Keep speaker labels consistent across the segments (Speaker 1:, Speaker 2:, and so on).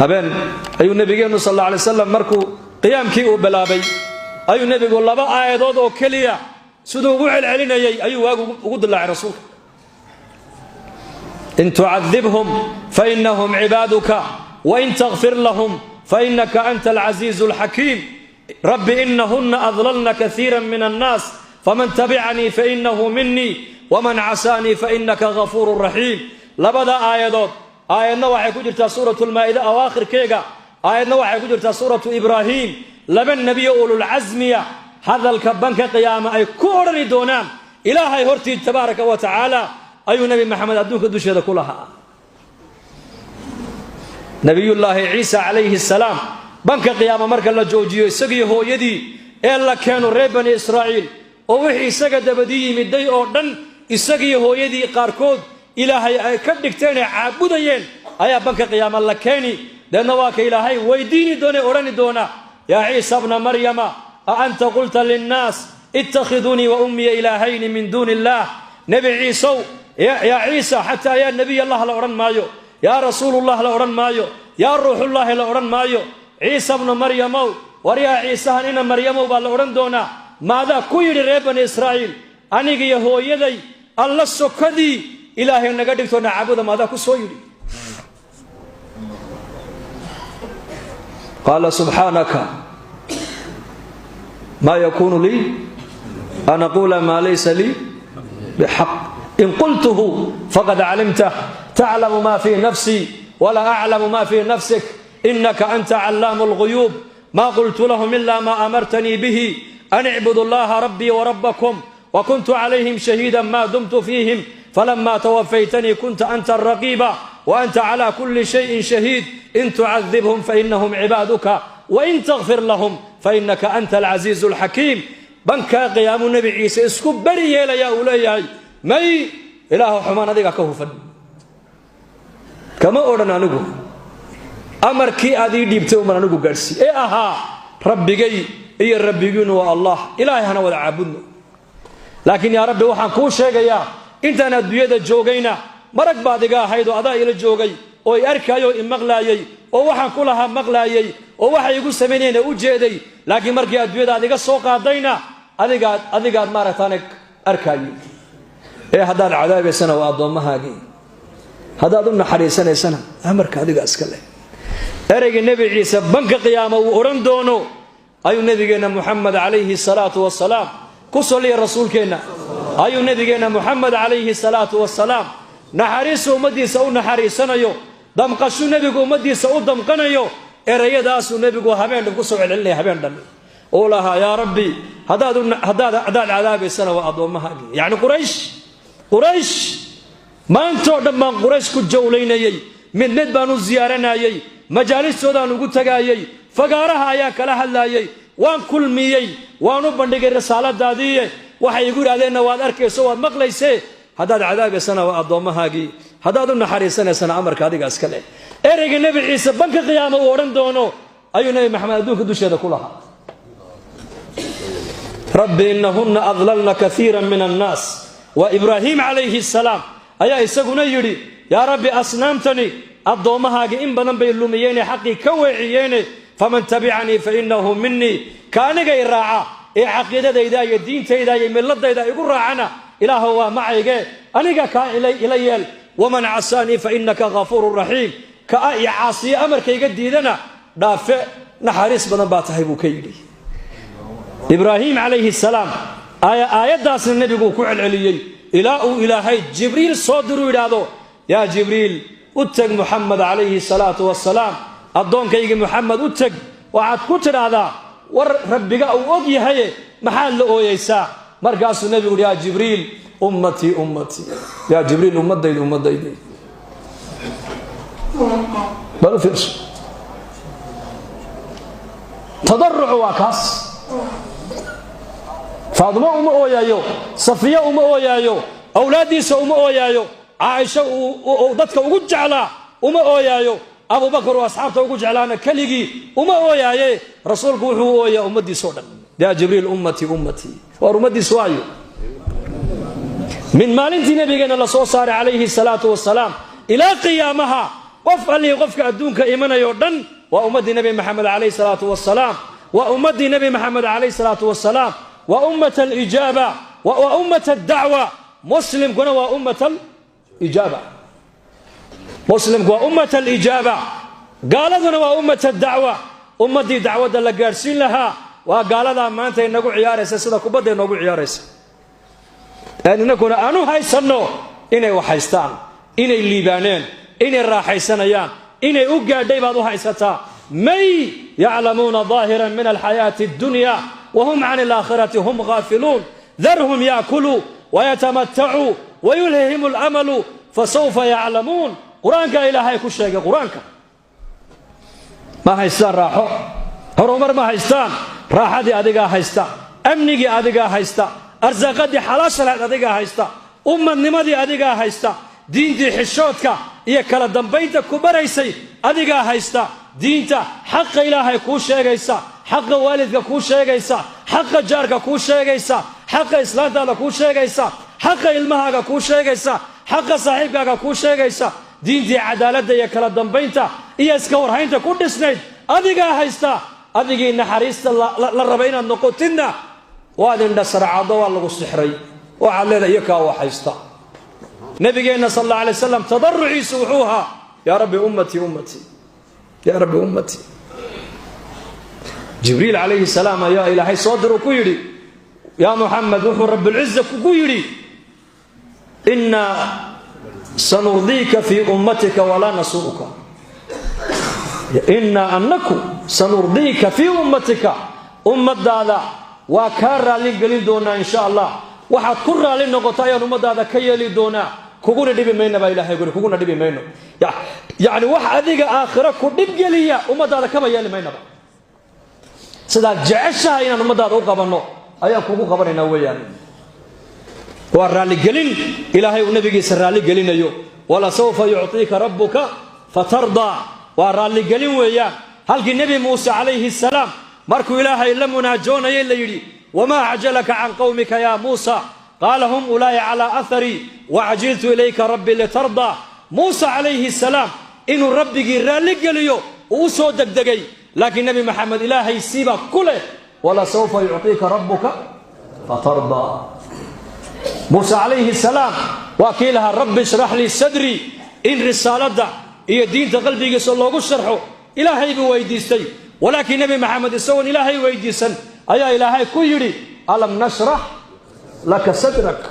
Speaker 1: habeen ayuu nabigeenu sallallahu alayhi wasallam markuu qiyaamkii uu bilaabay ayuu nabigu laba aayadood oo kaliya sidoo ugu celcelinayay ayuu waagu ugu dilaacay rasuulka in tu'adhibhum fa innahum ibaduka wa in taghfir lahum fa innaka antal azizul hakim rabbi innahunna adlalna kathiran minan nas faman tabi'ani fa innahu minni wa man 'asani fa innaka ghafurur rahim labada aayadood aayadna waxay ku jirtaa suuratul maa'ida awaakhirkeega aayadna waxay ku jirtaa suuratu ibraahim laba nabiyo ulul azmiya hadalka banka qiyaama ay ku orani doonaan ilaahay hortii tabaaraka wa taala ayuu nabi maxamed adduunka dusheeda ku lahaa nabiyullaahi ciisa alayhi salaam banka qiyaama marka la joojiyo isagii hooyadii ee la keeno reer bani israa'iil oo wixii isaga dabadii yimiday oo dhan isagii hooyadii qaarkood ilaahay ay ka dhigteen caabudayeen ayaa banka qiyaama la keeni deedna waa ka ilaahay weydiini doona orani doona yaa ciisa ibn maryama a anta qulta linnaas ittakhiduni wa ummi ilaahayn min duni illah nabi ciisa ya ciisa hatta ya nabi allah la oran maayo ya rasuulullah la oran maayo ya ruuxullah la oran maayo ciisa ibn maryama war ya ciisa ina maryama baa la oran doona maada ku yiri reer bani israa'iil aniga iyo hooyaday alla sokadii ilaahay naga dhigto naabuda maada ku soo yiri qala subhanaka ma yakunu li an aqula ma laysa li bihaq in qultuhu faqad alimta ta'lamu ma fi nafsi wa la a'lamu ma fi nafsik innaka anta 'allamul ghuyub ma qultu lahum illa ma amartani bihi an i'budu allaha rabbi wa rabbakum wa kuntu 'alayhim shahidan ma dumtu fihim فلما توفيتني كنت أنت الرقيب وأنت على كل شيء شهيد إن تعذبهم فإنهم عبادك وإن تغفر لهم فإنك أنت العزيز الحكيم بنكا قيام النبي عيسى اسكب بريه يا أولياء مي إله حمان ذيك كهوفا كما أورنا نقول أمر كي أدي ديبتو من نقول قرسي إيه أها ربي جاي إيه ربي جون والله إلهي هنا ولا عبدنا لكن يا ربي وحن كل شيء يا intaan adduunyada joogayna marag baad iga ahayd oo adaa ila joogay oo ay arkayo in maqlaayay oo waxaan ku lahaa maqlaayay oo waxa igu sameeyeen u jeeday laakiin markii adduunyada adiga soo qaadayna adigaad maaragtaan arkayay ee hadaan cadaabeysana waa adoomahaaga hadaad u naxariisanaysana amarka adiga iska leh ereyga nabi ciisa banka qiyaama uu oran doono ayuu nabigeena muhammad alayhi salatu wassalaam ku saliya rasuulkeena ayuu nabigeena muhammad alayhi salatu wassalaam naxariisu umadiisa u naxariisanayo damqashu nabigu umadiisa u damqanayo erayadaas nabigu habeen ku soo celinay habeen dhan oo laha ya rabbi hadaad cadaabeysana waa adoomahaaga yaani quraysh maanto dhammaan quraysh ku jawleynayay mid baan u ziyaaranayay majaalistoodan ugu tagayay fagaaraha ayaa kala hadlayay waan kulmiyay waan u bandhigay risaaladaadii waxay igu yiraahdeen waad arkayso waad maqlaysay hadaad cadaabeysana waa adoomahaaga hadaad u naxariisanaysana amarka adiga iska leh ereyga nabi ciisa banka qiyaama uu oran doono ayuu nabi maxamed adduunka dusheeda ku lahaa rabbi innahunna adlalna kathiran min an-nas wa ibrahim alayhi salam ayaa isaguna yiri ya rabbi asnaamtani adoomahaaga in badan bay lumiyeen xaqi ka weeciyeen faman tabi'ani fa innahu minni kaaniga iraaca ee aqeedadayda iyo diintayda iyo milladayda igu raacana ilaahu waa macayge aniga ka ilayeel waman 'asani fa innaka ghafurur rahim ka ay caasiy amarkayga diidana dhaafe naxariis badan baa tahay buu ka yiri ibrahim alayhi salam aayadaas nabigu ku celceliyay ilaahay jibriil soo diru yiraahdo ya jibriil utag muhammad alayhi salatu wassalam adoonkayga muhammad utag waxaad ku tiraahdaa war rabbiga uu og yahay maxaa la ooyaysaa markaasuu nabigu ya jibriil ummati ya jibriil ummadayda bal firs tadarruc waa kaas faaduma uma ooyayo safiya uma ooyayo awlaadiisa uma ooyayo aisha uu dadka ugu jeclaa uma ooyayo abu bakr oo asxaabta ugu jeclaana kaligi uma ooyaaye rasuulku wuxuu ooyaa ummadiisa oo dhan ya jibriil ummati wa ummadiisa waayo min maalintii nabigeena la soo saaray alayhi salatu wassalaam ila qiyaamaha قف اللي قفك أدونك إيمانا يردن وأمد نبي محمد عليه الصلاة والسلام وأمد نبي محمد عليه الصلاة والسلام وأمة الإجابة وأمة الدعوة مسلم كنا وأمة الإجابة مسلم وأمة الإجابة قال لنا وأمة الدعوة أمة دي دعوة اللي قارسين لها وقال لها ما أنت إنكو عياريس سيدا كبدا إنكو عياريس أن نكون أنو هاي سنو إني وحيستان إني الليبانين إني الراحيسانيان إني أقع ديبادو هايستا مي يعلمون ظاهرا من الحياة الدنيا وهم عن الآخرة هم غافلون ذرهم يأكلوا ويتمتعوا ويلههم الأمل فسوف يعلمون قرآنك إلهي كل شيء قرآنك ما هيستان راحو هرومر ما هيستان راحة دي أدقى هيستا أمني أدقى هيستا أرزاق دي حلاش أدقى هيستا النما دي أدقى هيستا دين دي حشوتك إيا كلا دنبيتك كبريسي أدقى هيستا دينتا حق إلهي كو شيغيسا حق والدك كو شيغيسا حق جارك كو شيغيسا حق إسلامك كو شيغيسا حق علمها كو شيغيسا حق صاحبك كو شيغيسا دينتي عدالة يا كلا دنبينتا إيا اسكور هينتا كو دسنيد أدقى هيستا أدقى نحريستا للربعين النقوتنا وادن دسر عضوى الله السحري وعلينا يكا وحيستا نبينا صلى الله عليه وسلم تضرعي سوحوها يا رب أمتي أمتي يا رب أمتي جبريل عليه السلام يا إلهي صدر كويري يا محمد وحو رب العزة كويري إنا سنرضيك في أمتك ولا نسوءك إنا أنكم سنرضيك في أمتك أمت هذا وكار لي دونا إن شاء الله waxaad ku raali noqotay aan ummadaada ka yeeli doona kuguna dhibi meeyna ba ilaahay guri kuguna dhibi meeyno yaani wax adiga aakhira ku dhib geliya ummadaada kaba yeeli meeyna ba sida jeceshahay inaan ummadaada u qabanno ayaan kugu qabanayna weeyaan waa raali gelin ilaahay uu nabigiisa raali gelinayo wala sawfa yu'tika rabbuka fatarda waa raali gelin weeyaan halkii nabi Muuse alayhi salaam markuu ilaahay la munaajoonayay la yiri وما عجلك عن قومك يا موسى قال هم أولاي على أثري وعجلت إليك ربي لترضى موسى عليه السلام إن ربي رالق ليو وسو دقدقي لكن نبي محمد إلهي سيبك كله ولا سوف يعطيك ربك فترضى موسى عليه السلام وكيلها رب اشرح لي صدري إن رسالة دا هي دين قلبي صلى الله عليه إلهي بويديستي ولكن نبي محمد سوى إلهي ويديسن أيا إلهي كيري ألم نشرح لك صدرك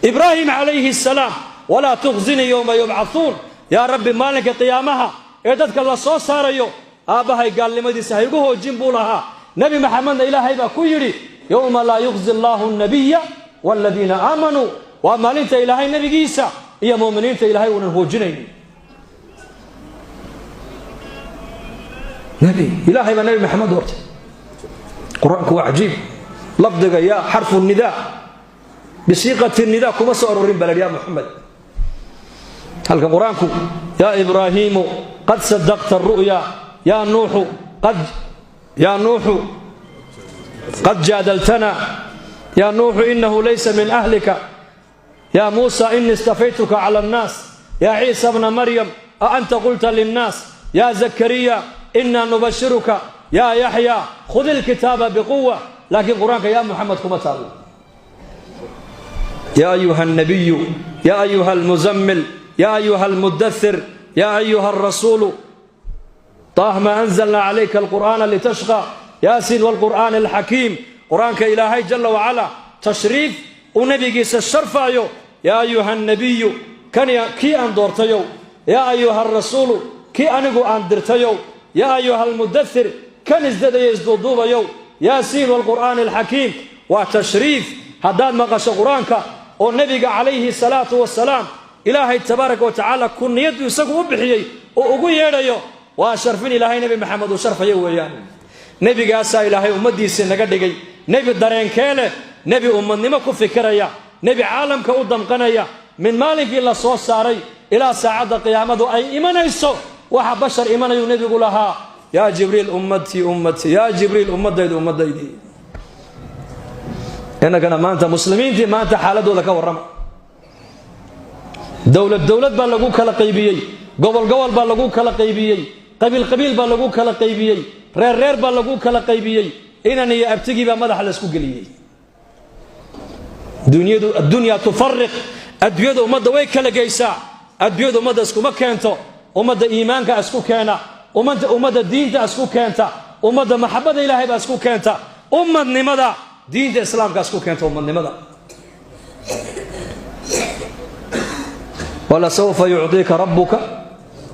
Speaker 1: إبراهيم عليه السلام ولا تخزني يوم يبعثون يا رب مالك قيامها إعدادك الله صوص ساريو آبها قال لمدي سهيقوه جنبولها نبي محمد إلهي كيري يوم لا يخزي الله النبي والذين آمنوا ومالنت إلهي نبي جيسى يا مؤمنين إلهي ونهو جنين نبي إلهي ونبي محمد ورته قرآنك عجيب لفظك يا حرف النداء بصيغة النداء كما سأرورين بلد يا محمد هل قرآنك يا إبراهيم قد صدقت الرؤيا يا نوح قد جادلتنا يا نوح إنه ليس من أهلك يا موسى إني استفيتك على الناس يا عيسى ابن مريم أأنت قلت للناس يا زكريا إنا نبشرك يا يحيى خذ الكتاب بقوة لكن قرآنك يا محمد كما تعالى يا أيها النبي يا أيها المزمل يا أيها المدثر يا أيها الرسول طه ما أنزلنا عليك القرآن لتشقى ياسين والقرآن الحكيم قرآنك إلهي جل وعلا تشريف ونبي قيس الشرف يا أيها النبي كان كي أندورتيو يا أيها الرسول كي أنقو أندرتيو يا أيها المدثر كان ازداد يزدودوب يو ياسين والقرآن الحكيم وتشريف هداد مقاش قرآنك والنبي عليه الصلاة والسلام إلهي تبارك وتعالى كن يدو يساقوا بحيي وقوي يديو وشرفين إلهي نبي محمد وشرف يويان نبي قاسا إلهي أمدي سنقدقي نبي الدارين كيله نبي أمنمك فكريا نبي عالم كأودم قنيا من مالك إلا صوص ساري إلى ساعة قيامة أي إيمان يسو وحا بشر إيمان ينبي لها يا جبريل أمتي أمتي يا جبريل أمتي أنا كان ما أنت مسلمين ما أنت حالة لك ورما دولة بلغوك لقيبيي gobol gobol baa lagu kala qaybiyey qabiil qabiil baa lagu kala qaybiyey reer reer baa lagu kala qaybiyey inan iyo abtigii baa madaxa la isku geliyey الدنيا تفرق أدوية أمد ويكلا جيسا أدوية أمد أسكو مكانته أمد إيمانك أسكو كانا أمد الدين أسكو كانتا أمد محبة إلهي أسكو كانتا أمد نمدا دين الإسلام أسكو كانتا أمد نمدا ولا سوف يعطيك ربك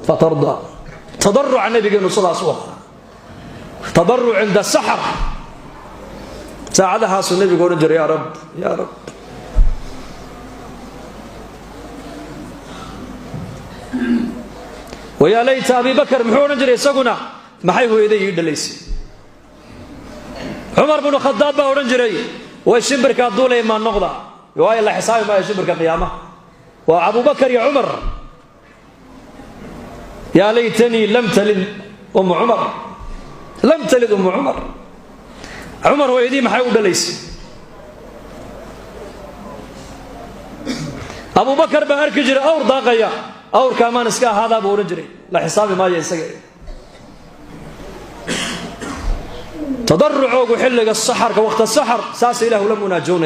Speaker 1: فترضى تضرع النبي صلى الله عليه وسلم تضرع عند السحر ساعدها النبي يقول يا رب يا رب ويا ليت أبي بكر محور نجري سقنا ما حيه يديه يدليس عمر بن الخطاب ورنجري والشبر كالدولة ما النقضة ويا الله حسابي ما يشبر كقيامة وأبو بكر يا عمر يا ليتني لم تلد أم عمر لم تلد أم عمر عمر ويدي ما حيه يدليس أبو بكر بأركجر أور ضاقيا أور كمان اسكا هذا بورجري لا حسابي ما يسقي تضرعوا وحلق السحر كوقت السحر ساس إله لم يناجون